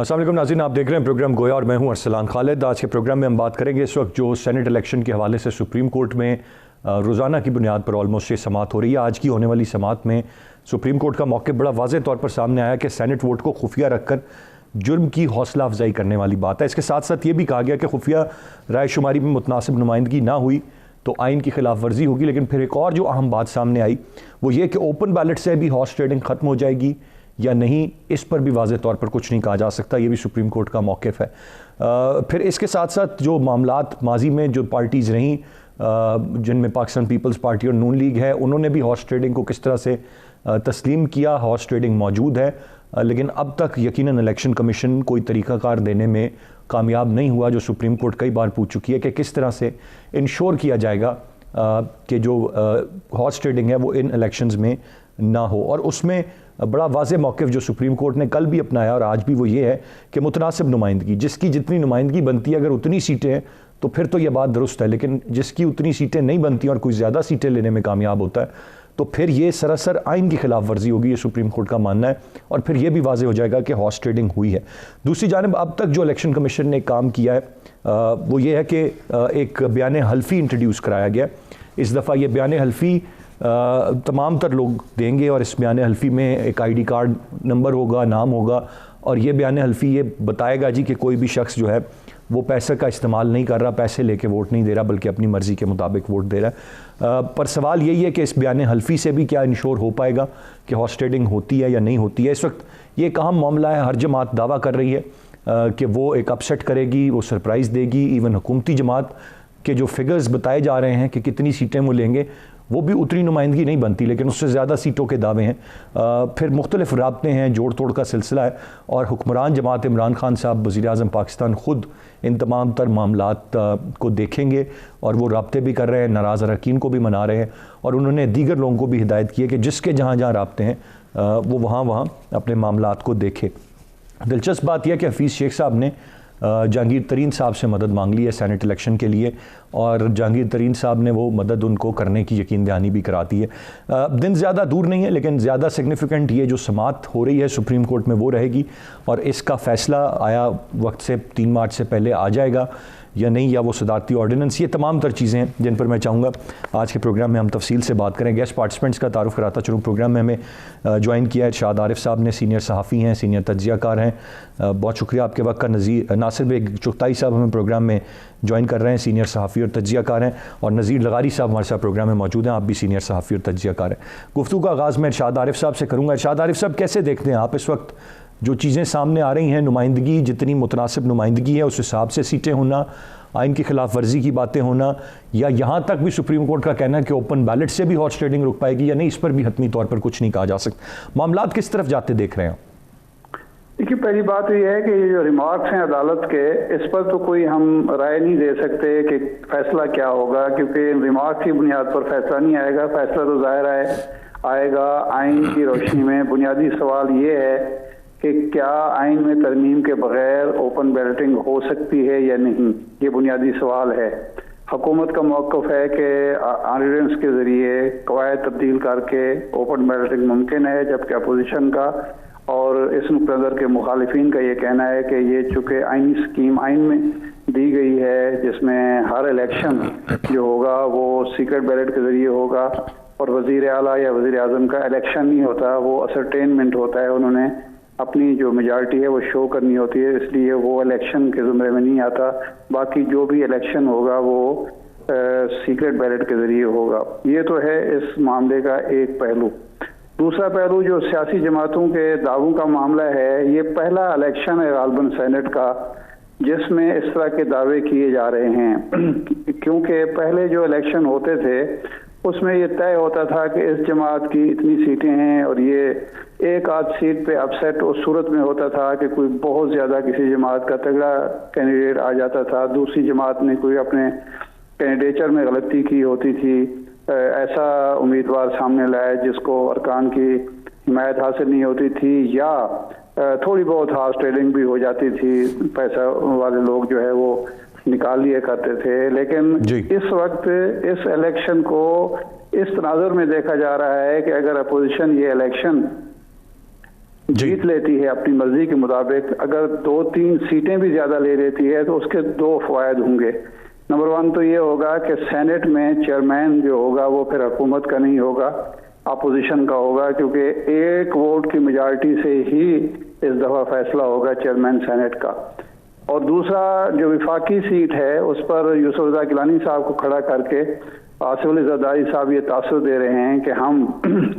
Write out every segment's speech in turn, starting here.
अस्सलाम वालेकुम नाज़रीन, आप देख रहे हैं प्रोग्राम गोया और मैं हूं अरसलान खालिद। आज के प्रोग्राम में हम बात करेंगे इस वक्त जो सेनेट इलेक्शन के हवाले से सुप्रीम कोर्ट में रोज़ाना की बुनियाद पर ऑलमोस्ट ये समाअत हो रही है। आज की होने वाली समाअत में सुप्रीम कोर्ट का मौक़िफ़ बड़ा वाज़ेह तौर पर सामने आया कि सेनेट वोट को खुफिया रखकर जुर्म की हौसला अफजाई करने वाली बात है। इसके साथ साथ ये भी कहा गया कि खुफिया राय शुमारी में मुतनासिब नुमाइंदगी ना हुई तो आइन की खिलाफ वर्जी होगी। लेकिन फिर एक और जो अहम बात सामने आई वो ये कि ओपन बैलेट से भी हॉर्स ट्रेडिंग ख़त्म हो जाएगी या नहीं, इस पर भी वाज़ेह तौर पर कुछ नहीं कहा जा सकता। ये भी सुप्रीम कोर्ट का मौक़िफ़ है। फिर इसके साथ साथ जो मामलात माजी में जो पार्टीज़ रहीं जिनमें पाकिस्तान पीपल्स पार्टी और नून लीग है, उन्होंने भी हॉर्स ट्रेडिंग को किस तरह से तस्लीम किया। हॉर्स ट्रेडिंग मौजूद है लेकिन अब तक यकीनन इलेक्शन कमीशन कोई तरीक़ाकार देने में कामयाब नहीं हुआ, जो सुप्रीम कोर्ट कई बार पूछ चुकी है कि किस तरह से इंश्योर किया जाएगा कि जो हॉर्स ट्रेडिंग है वो इन इलेक्शंस में ना हो। और उसमें बड़ा वाज़ेह मौक़िफ़ जो सुप्रीम कोर्ट ने कल भी अपनाया और आज भी वो ये है कि मुतनासिब नुमाइंदगी, जिसकी जितनी नुमाइंदगी बनती है अगर उतनी सीटें हैं तो फिर तो ये बात दुरुस्त है, लेकिन जिसकी उतनी सीटें नहीं बनती और कोई ज़्यादा सीटें लेने में कामयाब होता है तो फिर ये सरासर आइन की खिलाफ वर्जी होगी, ये सुप्रीम कोर्ट का मानना है। और फिर ये भी वाज़ेह हो जाएगा कि हॉर्स ट्रेडिंग हुई है। दूसरी जानिब अब तक जो इलेक्शन कमीशन ने काम किया है वो ये है कि एक बयान हल्फी इंट्रोड्यूस कराया गया। इस दफ़ा ये बयान हल्फी तमाम तर लोग देंगे और इस बयान हल्फी में एक ID कार्ड नंबर होगा, नाम होगा और ये बयान हल्फी ये बताएगा जी कि कोई भी शख्स जो है वो पैसे का इस्तेमाल नहीं कर रहा, पैसे लेके वोट नहीं दे रहा, बल्कि अपनी मर्ज़ी के मुताबिक वोट दे रहा है। पर सवाल यही है कि इस बयान हल्फी से भी क्या इंश्योर हो पाएगा कि हॉर्स ट्रेडिंग होती है या नहीं होती है। इस वक्त ये एक अहम मामला है। हर जमात दावा कर रही है कि वो एक अपसेट करेगी, वो सरप्राइज़ देगी। इवन हुकूमती जमात के जो फिगर्स बताए जा रहे हैं कि कितनी सीटें वो लेंगे वो भी उतनी नुमाइंदगी नहीं बनती, लेकिन उससे ज़्यादा सीटों के दावे हैं। फिर मुख्तलिफ राब्ते हैं, जोड़ तोड़ का सिलसिला है और हुक्मरान जमात इमरान खान साहब वज़ीर-ए-आज़म पाकिस्तान ख़ुद इन तमाम तर मामलात को देखेंगे और वो राब्ते भी कर रहे हैं, नाराज़ अरकान को भी मना रहे हैं और उन्होंने दीगर लोगों को भी हिदायत की है कि जिसके जहाँ जहाँ राब्ते हैं वो वहाँ वहाँ अपने मामलात को देखे। दिलचस्प बात यह कि हफीज़ शेख साहब ने जहांगीर तरीन साहब से मदद मांग ली है सेनेट इलेक्शन के लिए और जहांगीर तरीन साहब ने वो मदद उनको करने की यकीन दहानी भी कराती है। दिन ज़्यादा दूर नहीं है लेकिन ज़्यादा सिग्निफिकेंट ये जो समाअत हो रही है सुप्रीम कोर्ट में वो रहेगी और इसका फ़ैसला आया वक्त से 3 मार्च से पहले आ जाएगा या नहीं, या वो सदारती ऑर्डिनेंस। ये तमाम तर चीज़ें हैं जिन पर मैं चाहूँगा आज के प्रोग्राम में हम तफसील से बात करें। गेस्ट पार्टिसिपेंट्स का तारुफ कराता चलूँ। प्रोग्राम में हमें ज्वाइन किया है इरशाद आरिफ साहब ने, सीनियर सहाफ़ी हैं, सीनियर तज्ज़ियाकार हैं। बहुत शुक्रिया आपके वक्त का। नासिर बेग चुगताई साहब हमें प्रोग्राम में ज्वाइन कर रहे हैं, सीनियर सहाफ़ी और तज्ज़ियाकार हैं। और नज़ीर लगारी साहब हमारे साथ प्रोग्राम में मौजूद हैं, आप भी सीनियर सहाफ़ी और तज्ज़ियाकार हैं। गुफ्तगू का आगाज़ मैं इरशाद आरिफ साहब से करूँगा। इरशाद आरिफ साहब, कैसे देखते हैं आप इस वक्त जो चीज़ें सामने आ रही हैं, नुमाइंदगी जितनी मुतनासिब नुमाइंदगी है उस हिसाब से सीटें होना, आइन की खिलाफ वर्जी की बातें होना, या यहाँ तक भी सुप्रीम कोर्ट का कहना है कि ओपन बैलेट से भी हॉर्स ट्रेडिंग रुक पाएगी या नहीं, इस पर भी हतमी तौर पर कुछ नहीं कहा जा सकता। मामलात किस तरफ जाते देख रहे हैं? देखिए, पहली बात यह है कि ये जो रिमार्क्स हैं अदालत के, इस पर तो कोई हम राय नहीं दे सकते कि फैसला क्या होगा, क्योंकि रिमार्क्स की बुनियाद पर फैसला नहीं आएगा। फैसला तो जाहिर आएगा आइन की रोशनी में। बुनियादी सवाल ये है कि क्या आइन में तरमीम के बगैर ओपन बैलेटिंग हो सकती है या नहीं, ये बुनियादी सवाल है। हुकूमत का मौक़िफ़ है कि ऑर्डिनेंस के ज़रिए कवायद तब्दील करके ओपन बैलेटिंग मुमकिन है, जबकि अपोजिशन का और इस नुक्ते नज़र के मुखालिफिन का ये कहना है कि ये चूँकि आइनी स्कीम आइन में दी गई है जिसमें हर इलेक्शन जो होगा वो सीक्रेट बैलेट के ज़रिए होगा और वज़ीर आला या वज़ीर आज़म का इलेक्शन नहीं होता, वो असरटेनमेंट होता है। उन्होंने अपनी जो मेजॉरिटी है वो शो करनी होती है, इसलिए वो इलेक्शन के ज़ुमरे में नहीं आता। बाकी जो भी इलेक्शन होगा वो सीक्रेट बैलेट के ज़रिए होगा। ये तो है इस मामले का एक पहलू। दूसरा पहलू जो सियासी जमातों के दावों का मामला है, ये पहला इलेक्शन है गालबन सेनेट का जिसमें इस तरह के दावे किए जा रहे हैं क्योंकि पहले जो इलेक्शन होते थे उसमें ये तय होता था कि इस जमात की इतनी सीटें हैं और ये एक आध सीट पे अपसेट उस सूरत में होता था कि कोई बहुत ज़्यादा किसी जमात का तगड़ा कैंडिडेट आ जाता था, दूसरी जमात ने कोई अपने कैंडिडेचर में गलती की होती थी, ऐसा उम्मीदवार सामने लाया जिसको अरकान की हिमायत हासिल नहीं होती थी, या थोड़ी बहुत हॉर्स ट्रेडिंग भी हो जाती थी, पैसा वाले लोग जो है वो निकाल लिया करते थे। लेकिन इस वक्त इस इलेक्शन को इस तनाजुर में देखा जा रहा है कि अगर अपोजिशन ये इलेक्शन जीत लेती है अपनी मर्जी के मुताबिक, अगर 2-3 सीटें भी ज़्यादा ले लेती है तो उसके 2 फ़वायद होंगे। नंबर 1 तो ये होगा कि सेनेट में चेयरमैन जो होगा वो फिर हुकूमत का नहीं होगा, अपोजिशन का होगा, क्योंकि 1 वोट की मेजॉरिटी से ही इस दफ़ा फैसला होगा चेयरमैन सेनेट का। और दूसरा जो विफाकी सीट है उस पर यूसुफ रज़ा गिलानी साहब को खड़ा करके आसिफ अली ज़रदारी साहब ये तासुर दे रहे हैं कि हम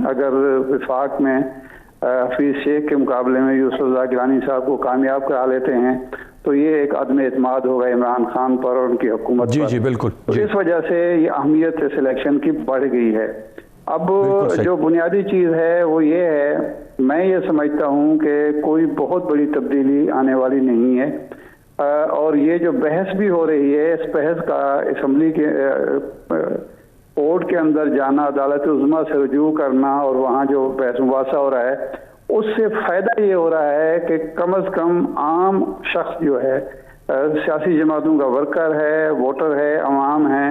अगर विफाक में हफीज़ शेख के मुकाबले में यूसुफ रज़ा गिलानी साहब को कामयाब करा लेते हैं तो ये एक अदम एतमाद होगा इमरान खान पर और उनकी हुकूमत पर। जी बिल्कुल। तो इस वजह से ये अहमियत इस इलेक्शन की बढ़ गई है। अब जो बुनियादी चीज़ है वो ये है, मैं ये समझता हूँ कि कोई बहुत बड़ी तब्दीली आने वाली नहीं है, और ये जो बहस भी हो रही है, इस बहस का असम्बली के कोर्ट के अंदर जाना, अदालत उज़्मा से रुजू करना और वहाँ जो बहस मुबासा हो रहा है, उससे फ़ायदा ये हो रहा है कि कम अज़ कम आम शख्स जो है, सियासी जमातों का वर्कर है, वोटर है, अवाम है,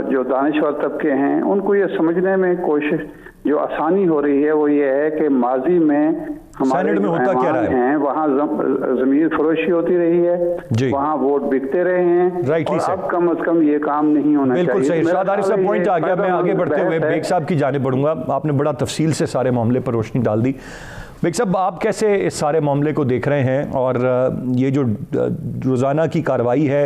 जो दानिश्वर तबके हैं, उनको ये समझने में कोशिश जो आसानी हो रही है वो ये है कि माजी में हमारे में होता क्या रहा है, वहाँ ज़मीर फरोशी होती रही है, वहाँ वोट बिकते रहे हैं, और अब कम अज कम ये काम नहीं होना चाहिए। बिल्कुल सही। शाद आरिफ साहब पॉइंट आ गया। मैं आगे बढ़ते हुए बेग साहब की जाने बढ़ूंगा। आपने बड़ा तफसील से सारे मामले पर रोशनी डाल दी। बेग साहब, आप कैसे इस सारे मामले को देख रहे हैं, और ये जो रोज़ाना की कार्रवाई है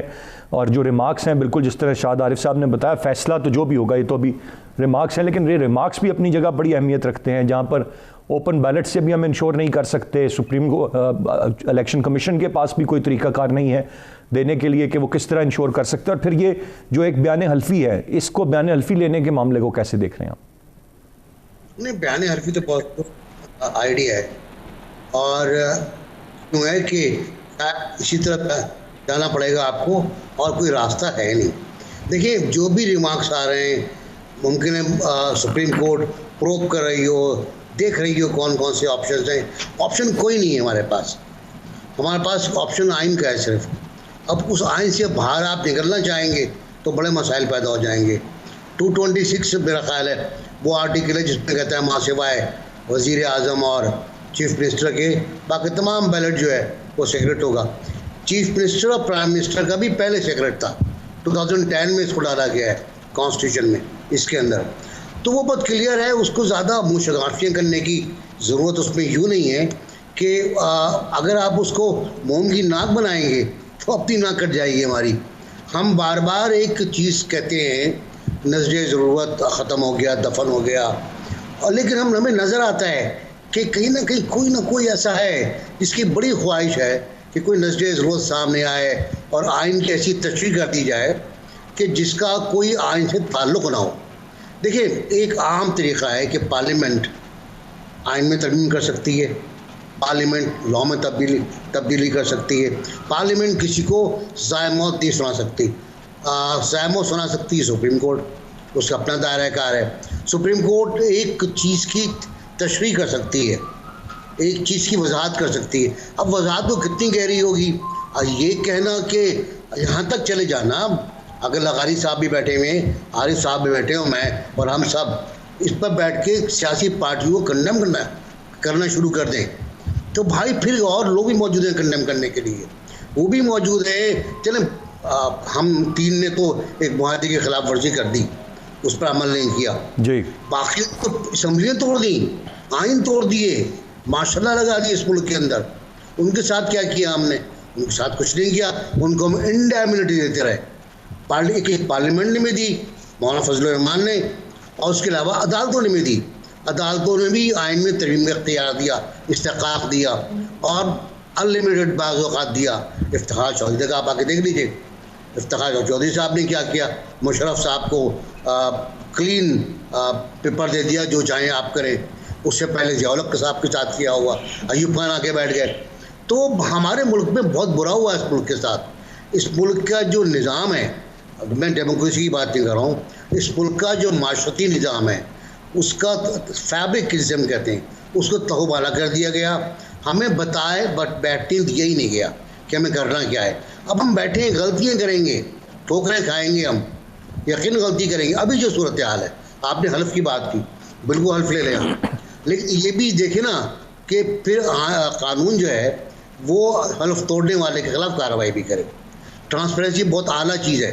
और जो रिमार्क्स हैं, बिल्कुल जिस तरह शाद आरिफ साहब ने बताया, फैसला तो जो भी होगा ये तो अभी रिमार्क्स हैं, लेकिन ये रिमार्क्स भी अपनी जगह बड़ी अहमियत रखते हैं, जहाँ पर ओपन बैलेट से भी हम इंश्योर नहीं कर सकते, सुप्रीम इलेक्शन कमीशन के पास भी कोई तरीकाकार नहीं है देने के लिए कि वो किस तरह इंश्योर कर सकते हैं। और फिर ये जो एक बयान हल्फी है, इसको बयान हल्फी लेने के मामले को कैसे देख रहे हैं आप? नहीं, बयान हल्फी तो बहुत आइडिया है, और क्यों है कि इसी तरह जाना पड़ेगा आपको, और कोई रास्ता है नहीं। देखिए, जो भी रिमार्क्स आ रहे हैं, मुमकिन है सुप्रीम कोर्ट प्रोब कर रही हो, देख रही हो कौन कौन से ऑप्शन हैं। ऑप्शन कोई नहीं है हमारे पास ऑप्शन आइन का है सिर्फ। अब उस आइन से बाहर आप निकलना चाहेंगे तो बड़े मसाइल पैदा हो जाएंगे। 226 मेरा ख्याल है वो आर्टिकल है जिसमें कहता है मासिवाए वज़ीर आज़म और चीफ मिनिस्टर के बाकी तमाम बैलेट जो है वो सेक्रेट होगा। चीफ मिनिस्टर और प्राइम मिनिस्टर का भी पहले सेक्रेट था, 2010 में इसको डाला गया है कॉन्स्टिट्यूशन में इसके अंदर। तो वो बहुत क्लियर है, उसको ज़्यादा मुशगाफियाँ करने की ज़रूरत उसमें यूँ नहीं है कि अगर आप उसको मोम की नाक बनाएंगे तो अपनी नाक कट जाएगी हमारी। हम बार बार एक चीज़ कहते हैं, नज़र ज़रूरत ख़त्म हो गया, दफन हो गया, और लेकिन हमें नज़र आता है कि कहीं ना कहीं कोई ना कोई ऐसा है जिसकी बड़ी ख्वाहिश है कि कोई नज़र ज़रूरत सामने आए और आइन की ऐसी तशरीह कर दी जाए कि जिसका कोई आइन से ताल्लुक़ ना हो। देखिए, एक आम तरीक़ा है कि पार्लियामेंट आइन में तरमीम कर सकती है, पार्लियामेंट लॉ में तब्दीली कर सकती है, पार्लियामेंट किसी को ज़ाय मौत नहीं सुना सकती। ज़ाय मौत सुना सकती है सुप्रीम कोर्ट, उसका अपना दायरा कार है। सुप्रीम कोर्ट एक चीज़ की तशरीह कर सकती है, एक चीज़ की वजाहत कर सकती है। अब वजाहत तो कितनी गहरी होगी, ये कहना कि यहाँ तक चले जाना, अगर लगारी साहब भी बैठे हुए हैं, आरिफ साहब भी बैठे हो, मैं और हम सब इस पर बैठ के सियासी पार्टियों को कंडेम करना शुरू कर दें तो भाई फिर और लोग भी मौजूद हैं कंडेम करने के लिए, वो भी मौजूद है। चलें, हम 3 ने तो एक मुआहदे की खिलाफ वर्जी कर दी, उस पर अमल नहीं किया जी, बाकी तो असम्बलियाँ तोड़ दी, आइन तोड़ दिए, माशाल्लाह लगा दिए इस मुल्क के अंदर। उनके साथ क्या किया हमने? उनके साथ कुछ नहीं किया, उनको हम इंडेमिनिटी देते रहे। पार्लियामेंट ने भी दी, मौलाना फजल रहमान ने, और उसके अलावा अदालतों ने भी दी। अदालतों ने भी आइन में तरमीम का इख्तियार दिया, इस्तेकाक दिया और अनलिमिटेड बाज़ औक़ात दिया। इफ्तिखार चौधरी का आप आके देख लीजिए, इफ्तिखार चौधरी साहब ने क्या किया, मुशर्रफ साहब को क्लीन पेपर दे दिया, जो चाहें आप करें। उससे पहले ज़िया-उल-हक साहब के साथ किया हुआ, अयूब खान आके बैठ गए। तो हमारे मुल्क में बहुत बुरा हुआ इस मुल्क के साथ। इस मुल्क का जो निज़ाम है, मैं डेमोक्रेसी की बात नहीं कर रहा हूँ, इस मुल्क का जो माशरती निज़ाम है उसका फैब्रिक जिसम कहते हैं, उसको तहबाला कर दिया गया। हमें बताए बट बैठने दिया ही नहीं गया कि हमें करना क्या है। अब हम बैठे हैं, गलतियाँ करेंगे, ठोकरें खाएंगे, हम यकीन गलती करेंगे। अभी जो सूरत हाल है, आपने हल्फ की बात की, बिल्कुल हल्फ ले लें, लेकिन ये भी देखें ना कि फिर कानून जो है वो हल्फ तोड़ने वाले के खिलाफ कार्रवाई भी करे। ट्रांसपेरेंसी बहुत आला चीज़ है,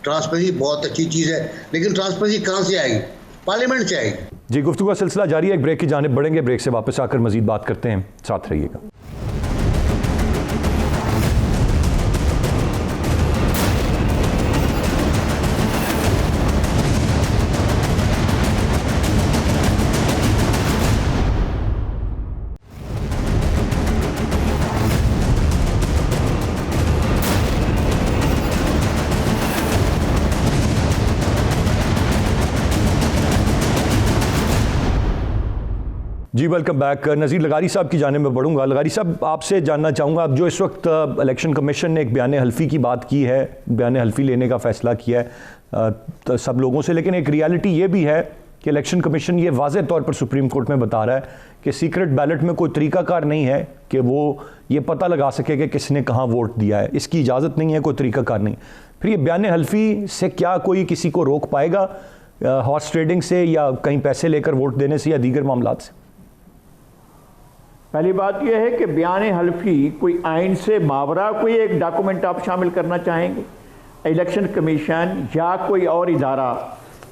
ट्रांसपेरेंसी बहुत अच्छी चीज़ है, लेकिन ट्रांसपेरेंसी कहाँ से आएगी? पार्लियामेंट से आएगी। जी, गुफ्तगू का सिलसिला जारी है, एक ब्रेक की जानिब बढ़ेंगे, ब्रेक से वापस आकर मजीद बात करते हैं, साथ रहिएगा। जी वेलकम बैक। नज़ीर लगारी साहब की जाने में बढ़ूंगा। लगारी साहब, आपसे जानना चाहूँगा, आप जो इस वक्त इलेक्शन कमीशन ने एक बयान हल्फी की बात की है, बयान हल्फी लेने का फ़ैसला किया है तो सब लोगों से, लेकिन एक रियलिटी ये भी है कि इलेक्शन कमीशन ये वाज़ेह तौर पर सुप्रीम कोर्ट में बता रहा है कि सीक्रेट बैलेट में कोई तरीक़ाकार नहीं है कि वो ये पता लगा सके कि किसने कहाँ वोट दिया है, इसकी इजाज़त नहीं है, कोई तरीक़ाकार नहीं। फिर ये बयान हल्फी से क्या कोई किसी को रोक पाएगा हॉर्स ट्रेडिंग से, या कहीं पैसे लेकर वोट देने से, या दीगर मामलात से? पहली बात यह है कि बयान हल्फी कोई आइन से मावरा कोई एक डॉक्यूमेंट आप शामिल करना चाहेंगे? इलेक्शन कमीशन या कोई और इदारा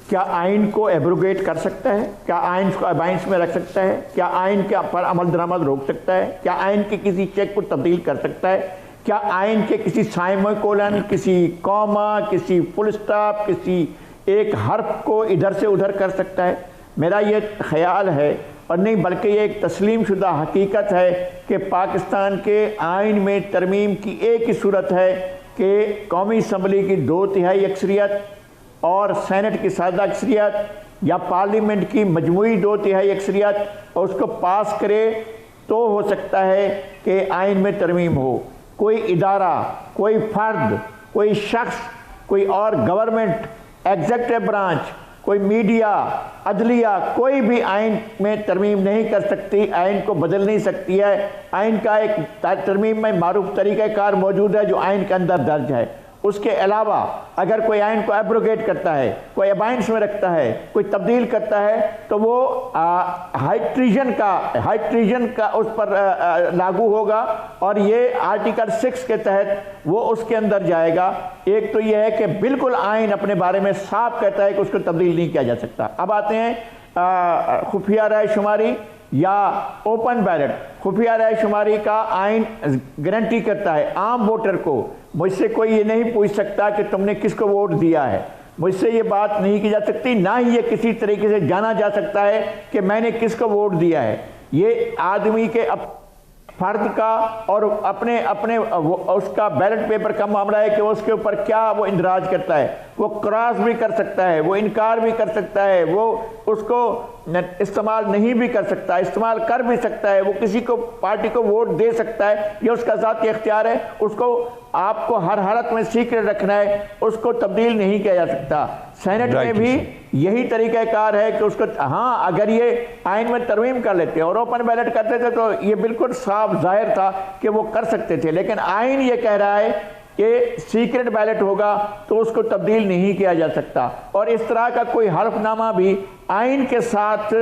क्या आइन को एब्रोगेट कर सकता है? क्या आइन को अबाइंस में रख सकता है? क्या आइन के पर अमल दरामद रोक सकता है? क्या आइन के किसी चेक को तब्दील कर सकता है? क्या आइन के किसी सेमीकोलन, किसी कॉमा, किसी फुल स्टॉप, किसी एक हर्फ को इधर से उधर कर सकता है? मेरा ये ख्याल है, और नहीं बल्कि ये एक तस्लीम शुदा हकीकत है कि पाकिस्तान के आइन में तरमीम की एक ही सूरत है कि कौमी असम्बली की 2/3 अक्सरियत और सेनेट की सादा अक्सरियत या पार्लियामेंट की मजमूई 2/3 अक्सरियत और उसको पास करे तो हो सकता है कि आइन में तरमीम हो। कोई इदारा, कोई फ़र्द, कोई शख्स, कोई और गवर्नमेंट, एग्जेक्टिव ब्रांच, कोई मीडिया, अदलिया, कोई भी आइन में तरमीम नहीं कर सकती, आइन को बदल नहीं सकती है। आइन का एक तरमीम में मारूफ तरीक़ाकार मौजूद है जो आइन के अंदर दर्ज है। उसके अलावा अगर कोई आइन को एब्रोगेट करता है, कोई अबाइंस में रखता है, कोई तब्दील करता है, तो वो हाई ट्रीजन का उस पर लागू होगा, और ये आर्टिकल 6 के तहत वो उसके अंदर जाएगा। एक तो ये है कि बिल्कुल आइन अपने बारे में साफ कहता है कि उसको तब्दील नहीं किया जा सकता। अब आते हैं खुफिया राय शुमारी या ओपन बैलेट। खुफिया राय शुमारी का आइन गारंटी करता है आम वोटर को, मुझसे कोई ये नहीं पूछ सकता कि तुमने किसको वोट दिया है, मुझसे ये बात नहीं की जा सकती, ना ही ये किसी तरीके से जाना जा सकता है कि मैंने किसको वोट दिया है। ये आदमी के फर्द का और अपने उसका बैलेट पेपर का मामला है कि उसके ऊपर क्या वो इंदराज करता है। वो क्रॉस भी कर सकता है, वो इनकार भी कर सकता है, वो उसको इस्तेमाल नहीं भी कर सकता, इस्तेमाल कर भी सकता है, वो किसी को पार्टी को वोट दे सकता है, ये उसका ज़ाती इख्तियार है। उसको आपको हर हालत में सीक्रेट रखना है, उसको तब्दील नहीं किया जा सकता। सेनेट में भी यही तरीक़ाकार है कि उसको, हाँ, अगर ये आइन में तरमीम कर लेते और ओपन बैलेट करते थे तो ये बिल्कुल साफ जाहिर था कि वो कर सकते थे, लेकिन आइन ये कह रहा है कि सीक्रेट बैलेट होगा तो उसको तब्दील नहीं किया जा सकता। और इस तरह का कोई हल्फनामा भी आइन के साथ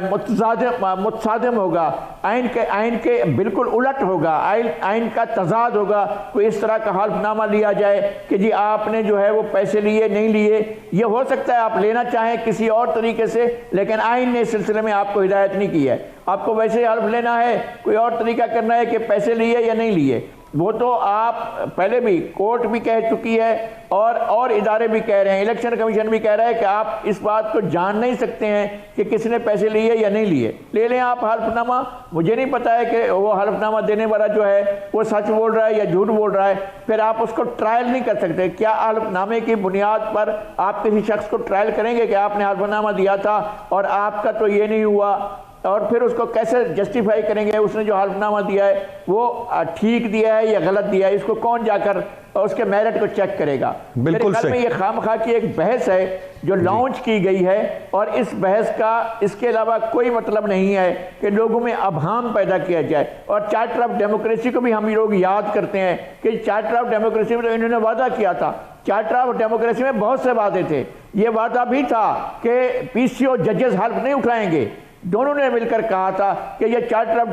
मुतसादिम होगा, आइन के बिल्कुल उलट होगा, आइन का तजाद होगा। कोई इस तरह का हल्फनामा लिया जाए कि जी आपने जो है वो पैसे लिए नहीं लिए, ये हो सकता है आप लेना चाहें किसी और तरीके से, लेकिन आइन ने इस सिलसिले में आपको हिदायत नहीं की है। आपको वैसे हल्फ लेना है, कोई और तरीका करना है कि पैसे लिए या नहीं लिए, वो तो आप पहले भी कोर्ट भी कह चुकी है और इदारे भी कह रहे हैं, इलेक्शन कमीशन भी कह रहा है कि आप इस बात को जान नहीं सकते हैं कि किसने पैसे लिए या नहीं लिए। ले लें आप हल्फनामा, मुझे नहीं पता है कि वो हल्फनामा देने वाला जो है वो सच बोल रहा है या झूठ बोल रहा है, फिर आप उसको ट्रायल नहीं कर सकते। क्या हल्फनामे की बुनियाद पर आप किसी शख्स को ट्रायल करेंगे कि आपने हल्फनामा दिया था और आपका तो ये नहीं हुआ, और फिर उसको कैसे जस्टिफाई करेंगे उसने जो हल्फनामा दिया है वो ठीक दिया है या गलत दिया है? इसको कौन जाकर उसके मेरिट को चेक करेगा? बिल्कुल मेरे ख्याल में ये खामखा की एक बहस है जो लॉन्च की गई है, और इस बहस का इसके अलावा कोई मतलब नहीं है कि लोगों में अभाम पैदा किया जाए। और चार्टर ऑफ डेमोक्रेसी को भी हम लोग याद करते हैं कि चार्टर ऑफ डेमोक्रेसी में तो इन्होंने वादा किया था, चार्टर ऑफ डेमोक्रेसी में बहुत से वादे थे। ये वादा भी था कि पीसीओ जजेस हल्फ नहीं उठाएंगे, दोनों ने मिलकर कहा था कि ये चार्टर ऑफ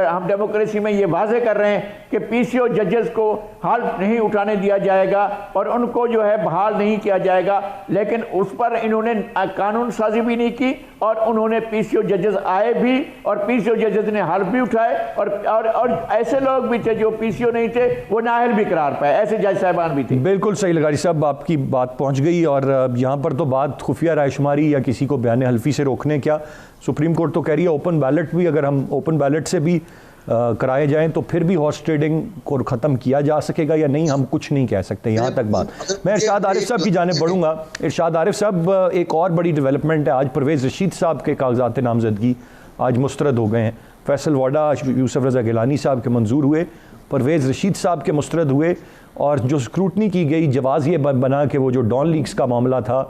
हम डेमोक्रेसी में ये वाजे कर रहे हैं कि पीसीओ जजेस को हाल नहीं उठाने दिया जाएगा और उनको जो है बहाल नहीं किया जाएगा, लेकिन उस पर इन्होंने कानून साजी भी नहीं की और उन्होंने पीसीओ जजेस आए भी और पीसीओ जजेस ने हल्फ भी उठाए और ऐसे लोग भी थे जो पीसीओ नहीं थे, वो नाअहल भी करार पाए, ऐसे जज साहबान भी थे। बिल्कुल सही लगारी साहब, आपकी बात पहुंच गई। और यहाँ पर तो बात खुफिया रायशुमारी या किसी को बयान हल्फी से रोकने क्या, सुप्रीम कोर्ट तो कह रही है ओपन बैलेट भी, अगर हम ओपन बैलेट से भी कराए जाएं तो फिर भी हॉर्स ट्रेडिंग को ख़त्म किया जा सकेगा या नहीं, हम कुछ नहीं कह सकते। यहाँ तक बात। मैं इरशाद आरिफ साहब की जाने बढ़ूंगा। इरशाद आरिफ साहब, एक और बड़ी डेवलपमेंट है, आज परवेज़ रशीद साहब के कागजात नामजदगी आज मुस्तरद हो गए हैं। फैसल वाडा यूसुफ रज़ा गिलानी साहब के मंजूर हुए, परवेज़ रशीद साहब के मुस्तरद हुए, और जो स्क्रूटनी की गई जवाज़ ये बना कि वो जो डॉन लीक्स का मामला था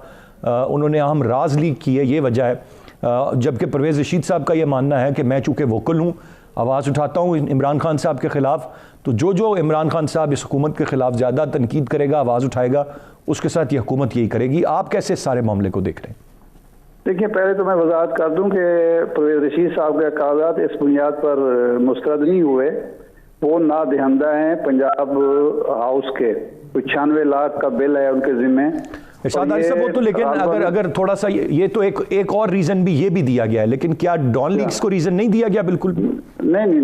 उन्होंने अहम राज लीक किए, ये वजह है। जबकि परवेज़ रशीद साहब का ये मानना है कि मैं चूँकि वोकल हूँ, आवाज़ उठाता हूँ इमरान खान साहब के ख़िलाफ़, तो जो इमरान खान साहब इस हुकूमत के ख़िलाफ़ ज़्यादा तनकीद करेगा, आवाज़ उठाएगा, उसके साथ ये हुकूमत यही करेगी। आप कैसे इस सारे मामले को देख रहे हैं? देखिए, पहले तो मैं वजाहत कर दूं कि परवेज़ रशीद साहब के कागजात इस बुनियाद पर मुस्तरद नहीं हुए, वो ना दहिंदा हैं पंजाब हाउस के। 96 लाख का बिल है उनके ज़िम्मे। इरशाद आरिफ साहब, वो तो लेकिन अगर थोड़ा सा ये तो एक और रीज़न भी ये भी दिया गया है, लेकिन क्या डॉन लीक्स को रीज़न नहीं दिया गया? बिल्कुल नहीं।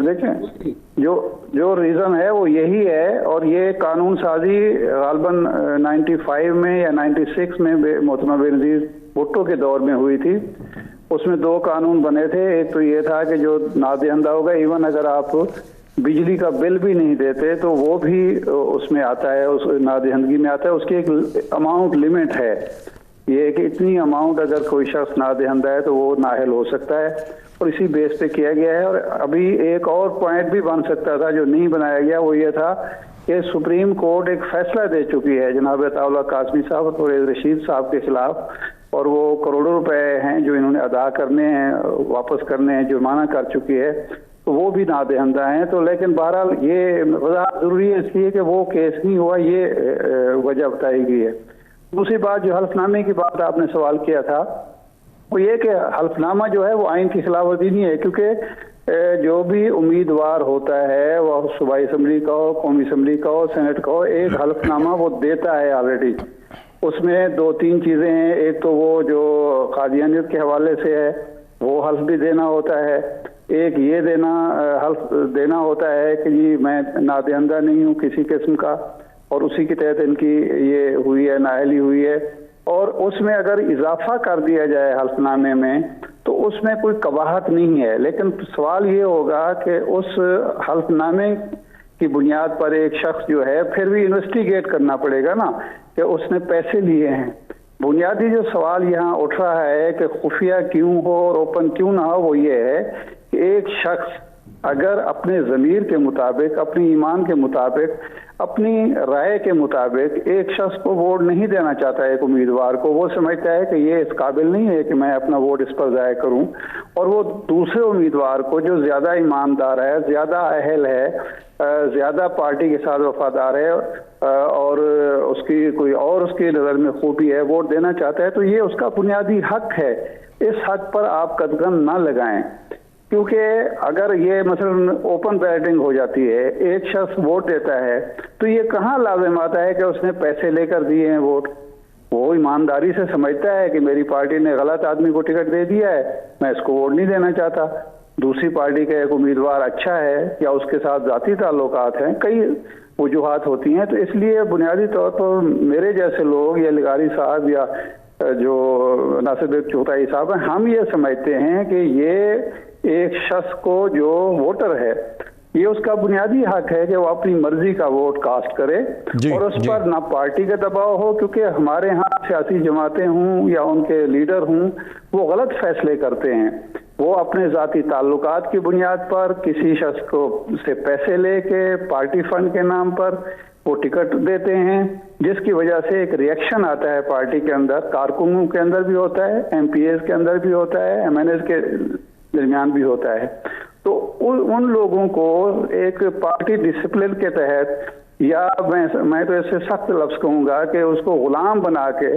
देखें, जो रीज़न है वो यही है, और ये कानून साजी गालबन 95 में या 96 में मोहतरमा बेनज़ीर भुट्टो के दौर में हुई थी। उसमें 2 कानून बने थे। एक तो ये था कि जो नादहिंदा होगा, इवन अगर आप बिजली का बिल भी नहीं देते तो वो भी उसमें आता है, उस नादहिंदगी में आता है। उसकी एक अमाउंट लिमिट है, ये कि इतनी अमाउंट अगर कोई शख्स नादहिंदा है तो वो नाअहल हो सकता है, और इसी बेस पे किया गया है। और अभी एक और पॉइंट भी बन सकता था जो नहीं बनाया गया, वो ये था कि सुप्रीम कोर्ट एक फैसला दे चुकी है जनाब अताउल्लाह कासमी साहब और परवेज़ रशीद साहब के खिलाफ, और वो करोड़ों रुपए हैं जो इन्होंने अदा करने हैं, वापस करने हैं, जुर्माना कर चुकी है, तो वो भी नादहिंदा हैं। तो लेकिन बहरहाल ये वज़ाहत ज़रूरी है इसलिए कि वो केस नहीं हुआ, ये वजह बताई गई है। दूसरी बात, जो हल्फनामे की बात आपने सवाल किया था, वो ये कि हल्फनामा जो है वो आइन की खिलाफवर्जी नहीं है, क्योंकि जो भी उम्मीदवार होता है, वह सूबाई असम्बली का हो, कौमी असम्बली का हो, सेनेट का हो, एक हल्फनामा वो देता है ऑलरेडी। उसमें 2-3 चीज़ें हैं। एक तो वो जो कादियानियत के हवाले से है वो हल्फ भी देना होता है, एक ये हल्फ देना होता है कि जी मैं नादहिंदा नहीं हूँ किसी किस्म का, और उसी के तहत इनकी ये हुई है, नाअहली हुई है। और उसमें अगर इजाफा कर दिया जाए हल्फनामे में तो उसमें कोई कबाहत नहीं है, लेकिन सवाल ये होगा कि उस हल्फनामे की बुनियाद पर एक शख्स जो है फिर भी इन्वेस्टिगेट करना पड़ेगा ना कि उसने पैसे लिए हैं। बुनियादी जो सवाल यहाँ उठ रहा है कि खुफिया क्यों हो और ओपन क्यों ना हो, वो ये है कि एक शख्स अगर अपने ज़मीर के मुताबिक, अपनी ईमान के मुताबिक, अपनी राय के मुताबिक एक शख्स को वोट नहीं देना चाहता है, एक उम्मीदवार को, वो समझता है कि ये इस काबिल नहीं है कि मैं अपना वोट इस पर ज़ाया करूं, और वो दूसरे उम्मीदवार को जो ज़्यादा ईमानदार है, ज़्यादा अहल है, ज़्यादा पार्टी के साथ वफादार है, और उसकी कोई और उसकी नज़र में खूबी है, वोट देना चाहता है, तो ये उसका बुनियादी हक है। इस हक पर आप कदगन ना लगाएं, क्योंकि अगर ये मसलन ओपन बैलेटिंग हो जाती है, एक शख्स वोट देता है, तो ये कहाँ लाज़िम आता है कि उसने पैसे लेकर दिए हैं वोट। वो ईमानदारी से समझता है कि मेरी पार्टी ने गलत आदमी को टिकट दे दिया है, मैं इसको वोट नहीं देना चाहता। दूसरी पार्टी का एक उम्मीदवार अच्छा है या उसके साथ ज़ाती ताल्लुकात हैं, कई वजूहात होती हैं। तो इसलिए बुनियादी तौर पर मेरे जैसे लोग या लिगारी साहब या जो नासिर चौथाई साहब हैं, हम ये समझते हैं कि ये एक शख्स को जो वोटर है, ये उसका बुनियादी हक है कि वो अपनी मर्जी का वोट कास्ट करे, और उस पर ना पार्टी का दबाव हो, क्योंकि हमारे यहाँ सियासी जमातें हों या उनके लीडर हों, वो गलत फैसले करते हैं। वो अपने ज़ाती ताल्लुकात की बुनियाद पर किसी शख्स को से पैसे लेके पार्टी फंड के नाम पर वो टिकट देते हैं, जिसकी वजह से एक रिएक्शन आता है पार्टी के अंदर, कारकुनों के अंदर भी होता है, MPs के अंदर भी होता है, MNs के दरमियान भी होता है। तो उन लोगों को एक पार्टी डिसिप्लिन के तहत, या मैं तो ऐसे सख्त लफ्ज़ कहूँगा कि उसको गुलाम बना के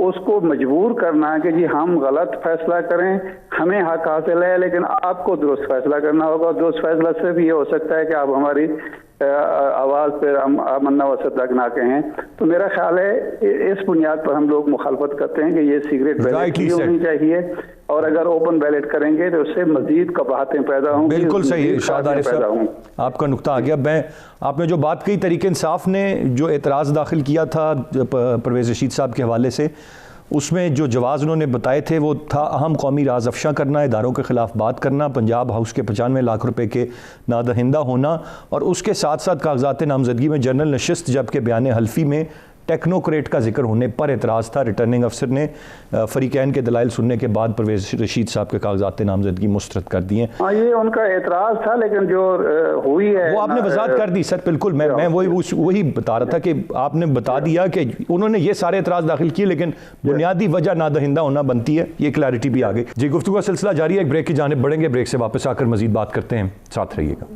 उसको मजबूर करना कि जी हम गलत फैसला करें, हमें हक हासिल है लेकिन आपको दुरुस्त फैसला करना होगा। दुरुस्त फैसला सिर्फ ये हो सकता है कि आप हमारी आवाज़ पर हम आमन्ना व सद्दक ना कहें। तो मेरा ख्याल है इस बुनियाद पर हम लोग मुखालफत करते हैं कि ये सीक्रेट बैलेट ही होनी चाहिए, और अगर ओपन बैलेट करेंगे तो उससे मजीद कबाहतें पैदा होंगी। बिल्कुल सही शाहद आरिफ साहब, आपका नुक्ता आ गया। मैं आपने जो बात कही, तहरीक इंसाफ ने जो एतराज़ दाखिल किया था परवेज़ रशीद साहब के हवाले से, उसमें जो जवाज़ उन्होंने बताए थे वो था अहम कौमी राज अफशा करना, इदारों के ख़िलाफ़ बात करना, पंजाब हाउस के 95 लाख रुपए के नादहिंदा होना, और उसके साथ साथ कागजात नामजदगी में जनरल नशिस्त जबकि बयान हल्फी में टेक्नोक्रेट का जिक्र होने पर एतराज़ था। रिटर्निंग अफसर ने फरीकैन के दलाइल सुनने के बाद परवेज़ रशीद साहब के कागजात नामजदगी मुस्तरद कर दिए। हाँ, ये उनका एतराज़ था, लेकिन जो हुई है वो आपने वजाहत कर दी सर। बिल्कुल, मैं वही बता रहा था कि आपने बता दिया कि उन्होंने ये सारे एतराज़ दाखिल किए, लेकिन बुनियादी वजह नादहिंदा होना बनती है, ये क्लैरिटी भी आ गई। जी, गुफ्तगू का सिलसिला जारी है, एक ब्रेक की जानिब बढ़ेंगे, ब्रेक से वापस आकर मजीद बात करते हैं, साथ रहिएगा।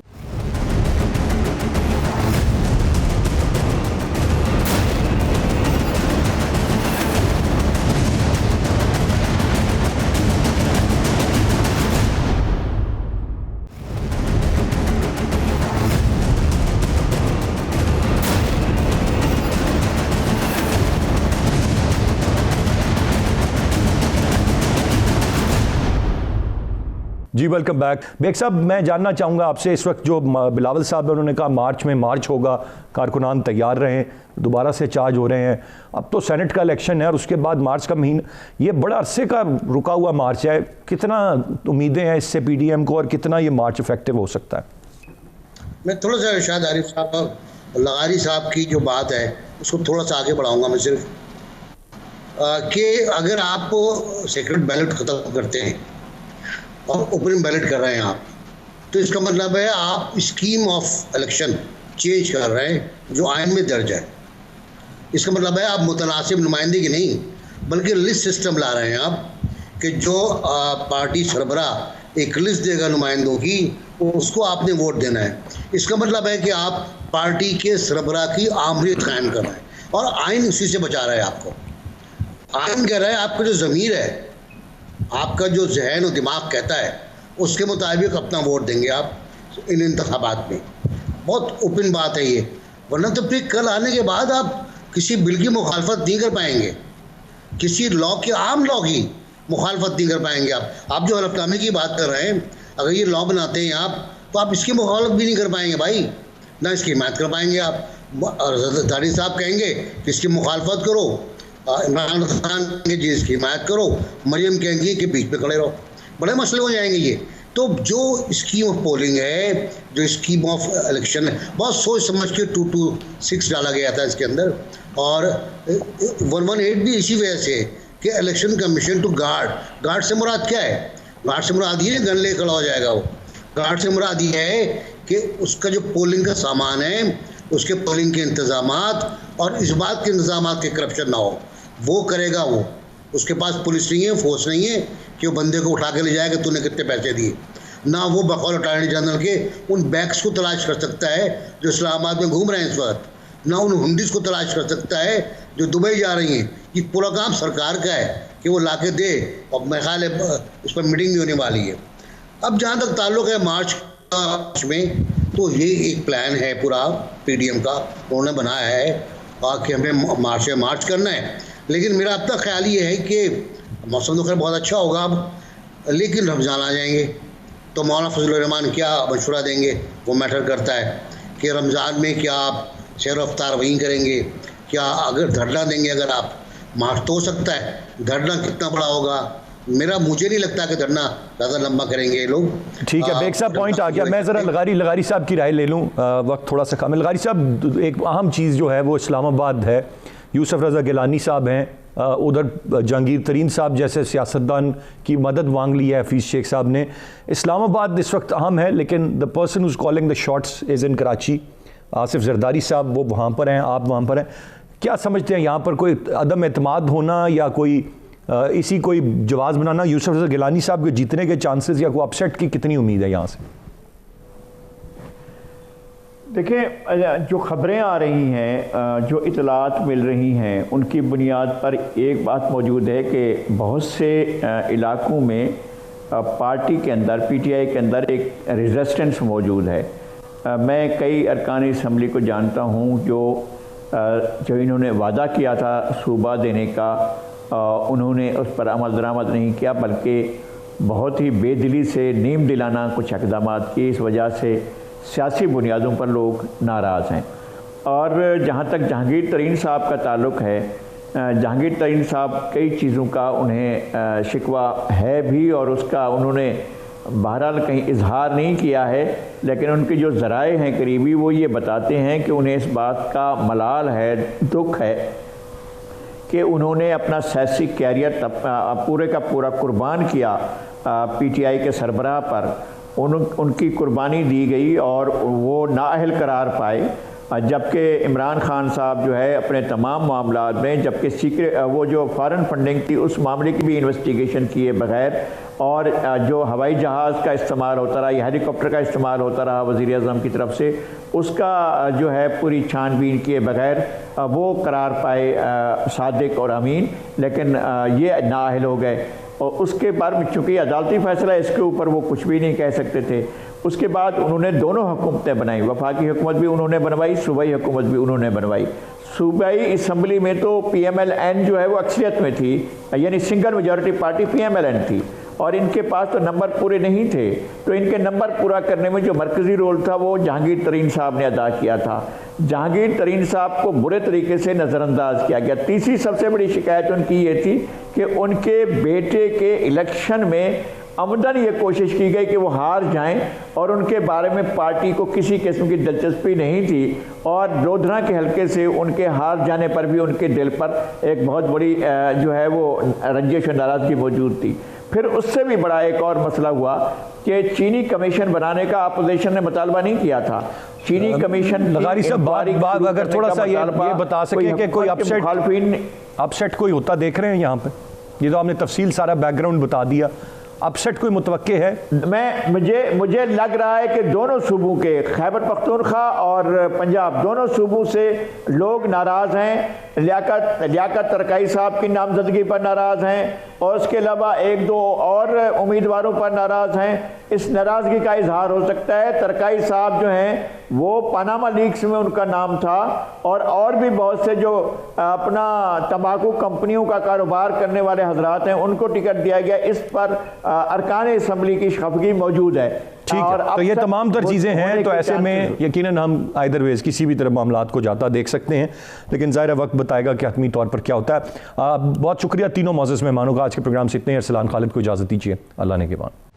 जी वेलकम बैक। बेग साहब, मैं जानना चाहूँगा आपसे, इस वक्त जो बिलावल साहब ने उन्होंने कहा मार्च में मार्च होगा, कारकुनान तैयार रहें, दोबारा से चार्ज हो रहे हैं। अब तो सेनेट का इलेक्शन है और उसके बाद मार्च का महीना, ये बड़ा अरसे का रुका हुआ मार्च है। कितना उम्मीदें हैं इससे पीडीएम को, और कितना ये मार्च इफेक्टिव हो सकता है? मैं थोड़ा सा शायद आरिफ साहब लगारी साहब की जो बात है उसको थोड़ा सा आगे बढ़ाऊँगा मैं, सिर्फ कि अगर आप सेक्रेट बैलेट ख़त्म करते हैं और ओपन बैलेट कर रहे हैं आप, तो इसका मतलब है आप स्कीम ऑफ इलेक्शन चेंज कर रहे हैं जो आइन में दर्ज है। इसका मतलब है आप मुतनासिब नुमाइंदगी नहीं बल्कि लिस्ट सिस्टम ला रहे हैं आप, कि जो पार्टी सरबरा एक लिस्ट देगा नुमाइंदों की, उसको आपने वोट देना है। इसका मतलब है कि आप पार्टी के सरबरा की आमरीत कायम कर रहे हैं, और आइन उसी से बचा रहा है आपको। आइन कह रहा है आपका जो ज़मीर है, आपका जो जहन और दिमाग कहता है, उसके मुताबिक अपना वोट देंगे आप इन इंतखाबात में। बहुत ओपन बात है ये, वरना तो फिर कल आने के बाद आप किसी बिल की मुखालफत नहीं कर पाएंगे, किसी लॉ की, आम लॉ की मुखालफत नहीं कर पाएंगे आप जो हलफनामे की बात कर रहे हैं, अगर ये लॉ बनाते हैं आप, तो आप इसकी मुखालफत भी नहीं कर पाएंगे भाई, ना इसकी हिमायत कर पाएंगे आप। जरदारी साहब कहेंगे कि इसकी मुखालफत करो, इमरान खान कहेंगे जी इसकी हिमायत करो, मरियम कहेंगी कि बीच में खड़े रहो, बड़े मसले हो जाएंगे ये। तो जो स्कीम ऑफ पोलिंग है, जो स्कीम ऑफ इलेक्शन है, बहुत सोच समझ के 226 डाला गया था इसके अंदर, और 118 भी इसी वजह से कि इलेक्शन कमीशन टू गार्ड से मुराद क्या है? गार्ड से मुराद ये गन ले खड़ा हो जाएगा वो। गार्ड से मुराद ये है कि उसका जो पोलिंग का सामान है, उसके पोलिंग के इंतजामात और इस बात के इंतजामात के करप्शन ना हो, वो करेगा वो। उसके पास पुलिस नहीं है, फोर्स नहीं है कि वो बंदे को उठा के ले जाएगा तूने कितने पैसे दिए, ना वो बकौल अटॉर्नी जनरल के उन बैग्स को तलाश कर सकता है जो इस्लामाबाद में घूम रहे हैं इस वक्त, ना उन हुंडीज़ को तलाश कर सकता है जो दुबई जा रही हैं। ये पूरा काम सरकार का है कि वो ला के दे, और मेरे ख्याल है उस पर मीटिंग भी होने वाली है। अब जहाँ तक ताल्लुक़ है मार्च में, तो ये एक प्लान है पूरा पीडीएम का उन्होंने बनाया है कि हमें मार्च करना है। लेकिन मेरा अपना ख्याल ये है कि मौसम तो खैर बहुत अच्छा होगा अब, लेकिन रमज़ान आ जाएंगे तो मौलाना फजलुर रहमान क्या मशवरा देंगे वो मैटर करता है कि रमज़ान में क्या आप सैर अफ्तार वहीं करेंगे, क्या अगर धरना देंगे, अगर आप मार्च तो हो सकता है, धरना कितना बड़ा होगा, मुझे नहीं लगता कि धरना ज़्यादा लंबा करेंगे ये लोग। ठीक है, बेग साहब पॉइंट आ गया। मैं ज़रा लगारी साहब की राय ले लूँ, वक्त थोड़ा सा कम है। लगारी साहब, एक अहम चीज़ जो है वो इस्लामाबाद है, यूसुफ रज़ा गिलानी साहब हैं, उधर जहांगीर तरीन साहब जैसे सियासतदान की मदद मांग ली है हफीज़ शेख साहब ने। इस्लामाबाद इस वक्त अहम है, लेकिन the person who's calling the shots is in Karachi. Asif Zardari साहब वो वहाँ पर हैं, आप वहाँ पर हैं। क्या समझते हैं यहाँ पर कोई अदम एतमाद होना या कोई इसी कोई जवाब बनाना? यूसुफ रज़ा गिलानी साहब के जीतने के चांसेस या कोई अपसेट की कितनी उम्मीद है यहाँ से? देखिए, जो ख़बरें आ रही हैं, जो इतलात मिल रही हैं, उनकी बुनियाद पर एक बात मौजूद है कि बहुत से इलाकों में पार्टी के अंदर, पीटीआई के अंदर एक रेजिस्टेंस मौजूद है। मैं कई अरकान असम्बली को जानता हूँ जो इन्होंने वादा किया था सूबा देने का, उन्होंने उस पर अमल दरामद नहीं किया, बल्कि बहुत ही बेदिली से नीम दिलाना कुछ इक़दाम किए। इस वजह से सियासी बुनियादों पर लोग नाराज़ हैं। और जहाँ तक जहांगीर तरीन साहब का ताल्लुक़ है, जहांगीर तरीन साहब कई चीज़ों का उन्हें शिकवा है भी, और उसका उन्होंने बहरहाल कहीं इजहार नहीं किया है, लेकिन उनके जो ज़राए हैं करीबी वो ये बताते हैं कि उन्हें इस बात का मलाल है, दुख है कि उन्होंने अपना सियासी कैरियर पूरे का पूरा कुर्बान किया पीटीआई के सरबराह पर। उनकी कुर्बानी दी गई और वो नाअहल करार पाए, जबकि इमरान खान साहब जो है अपने तमाम मामलात में, जबकि सीक्रेट वो जो फॉरेन फंडिंग थी उस मामले की भी इन्वेस्टिगेशन किए बगैर, और जो हवाई जहाज़ का इस्तेमाल होता रहा या हेलीकॉप्टर का इस्तेमाल होता रहा वज़ीर आज़म की तरफ से, उसका जो है पूरी छानबीन किए बगैर वो करार पाए सादिक और अमीन, लेकिन ये नाअहल हो गए। और उसके बाद चूँकि अदालती फ़ैसला इसके ऊपर वो कुछ भी नहीं कह सकते थे। उसके बाद उन्होंने दोनों हुकूमतें बनाई, वफाकी हुकूमत भी उन्होंने बनवाई, सूबाई हुकूमत भी उन्होंने बनवाई। सूबाई असम्बली में तो PMLN जो है वो अक्सरियत में थी, यानी सिंगल मेजॉरिटी पार्टी PMLN थी, और इनके पास तो नंबर पूरे नहीं थे। तो इनके नंबर पूरा करने में जो मरकज़ी रोल था वो जहांगीर तरीन साहब ने अदा किया था। जहांगीर तरीन साहब को बुरे तरीके से नज़रअंदाज किया गया। तीसरी सबसे बड़ी शिकायत उनकी ये थी कि उनके बेटे के इलेक्शन में अमदन ये कोशिश की गई कि वो हार जाएं, और उनके बारे में पार्टी को किसी किस्म की दिलचस्पी नहीं थी, और लोधरा के हलके से उनके हार जाने पर भी उनके दिल पर एक बहुत बड़ी जो है वो रंजिश और नाराज़गी मौजूद थी। फिर उससे भी बड़ा एक और मसला हुआ कि चीनी कमीशन बनाने का अपोजिशन ने मुतालबा नहीं किया था। चीनी कमीशन लगारी साहब अगर थोड़ा सा ये बता सके कि कोई अपसेट कोई होता देख रहे हैं यहाँ पे? ये तो आपने तफसील सारा बैकग्राउंड बता दिया, अपसेट कोई मुतवक्के है? मुझे लग रहा है कि दोनों सूबों के, खैबर पख्तूनख्वा और पंजाब, दोनों सूबों से लोग नाराज़ हैं। लियाकत तरकाई साहब की नामजदगी पर नाराज़ हैं, और उसके अलावा एक दो और उम्मीदवारों पर नाराज़ हैं। इस नाराज़गी का इजहार हो सकता है। तरकाई साहब जो हैं वो पनामा लीक्स में उनका नाम था, और भी बहुत से जो अपना तंबाकू कंपनियों का कारोबार करने वाले हजरात हैं उनको टिकट दिया गया। इस पर अरकान असम्बली की खफगी मौजूद है। ठीक है, तो ये तमाम तर चीज़ें हैं, तो ऐसे में यकीनन हम आइदर वेज किसी भी तरह मामलात को जाता देख सकते हैं, लेकिन ज़ाहिर वक्त बताएगा कि हतमी तौर पर क्या होता है। बहुत शुक्रिया तीनों मौजूद मेहमानों का। आज के प्रोग्राम से इतने। अरसलान खालिद को इजाज़त दीजिए। अल्लाह ने के बाद।